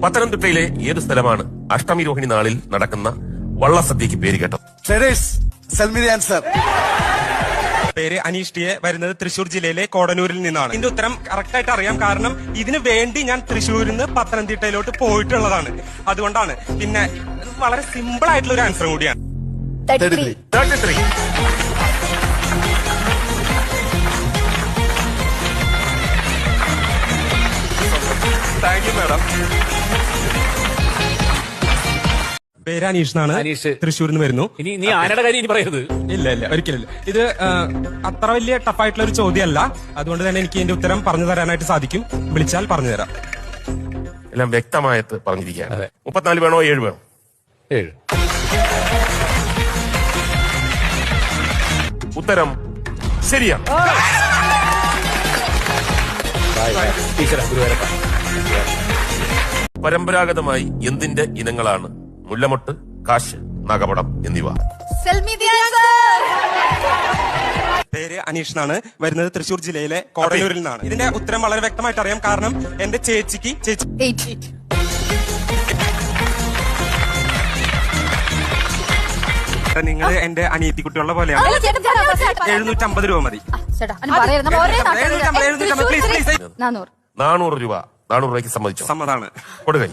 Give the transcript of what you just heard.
പത്തനംതിട്ടയിലെ ഏത് സ്ഥലമാണ് അഷ്ടമി രോഹിണി നാളിൽ നടക്കുന്ന വള്ളസദ്യക്ക് പേര് കേട്ടത്? പേര് അനീഷ് ടി എ, വരുന്നത് തൃശൂർ ജില്ലയിലെ കോടന്നൂരിൽ നിന്നാണ്. ഇതിന്റെ ഉത്തരം കറക്റ്റ് ആയിട്ട് അറിയാം, കാരണം ഇതിന് വേണ്ടി ഞാൻ തൃശ്ശൂരിൽ നിന്ന് പത്തനംതിട്ടയിലോട്ട് പോയിട്ടുള്ളതാണ്. അതുകൊണ്ടാണ്. പിന്നെ വളരെ സിമ്പിൾ ആയിട്ടുള്ള ഒരു ആൻസർ കൂടിയാണ്. 33. Thank you madam. പേര് അനീഷ് എന്നാണ്. തൃശ്ശൂരിൽ നിന്ന് വരുന്നു. ഇനി നീ ആനയുടെ കാര്യം ഇനി പറയരുത്. ഇല്ല ഒരിക്കലില്ല. ഇത് അത്ര വലിയ ടഫായിട്ടുള്ള ഒരു ചോദ്യമല്ല. അതുകൊണ്ട് തന്നെ എനിക്ക് ഇതിന്റെ ഉത്തരം പറഞ്ഞു തരാനായിട്ട് സാധിക്കും. വിളിച്ചാൽ പറഞ്ഞു തരാം. എല്ലാം വ്യക്തമായിട്ട് പറഞ്ഞിരിക്കുകയാണ്. 34 വേണോ 7 വേണോ? 7. ഉത്തരം ശരിയാണ്. പരമ്പരാഗതമായി എന്തിന്റെ ഇനങ്ങളാണ് മുല്ലമൊട്ട്, കാശ്, നാഗപടം എന്നിവ? പേര് അനീഷ് എന്നാണ്. വരുന്നത് തൃശൂർ ജില്ലയിലെ കോടന്നൂരിൽ നിന്നാണ്. ഇതിന്റെ ഉത്തരം വളരെ വ്യക്തമായിട്ട് അറിയാം, കാരണം എന്റെ ചേച്ചി നിങ്ങൾ എന്റെ അനിയത്തി കുട്ടികളുടെ പോലെയാണ്. 750 രൂപ മതി. 400 രൂപ. 400 രൂപയ്ക്ക് സമ്മതിച്ചു. സമ്മതാണ്. കൊടുക്കൈ.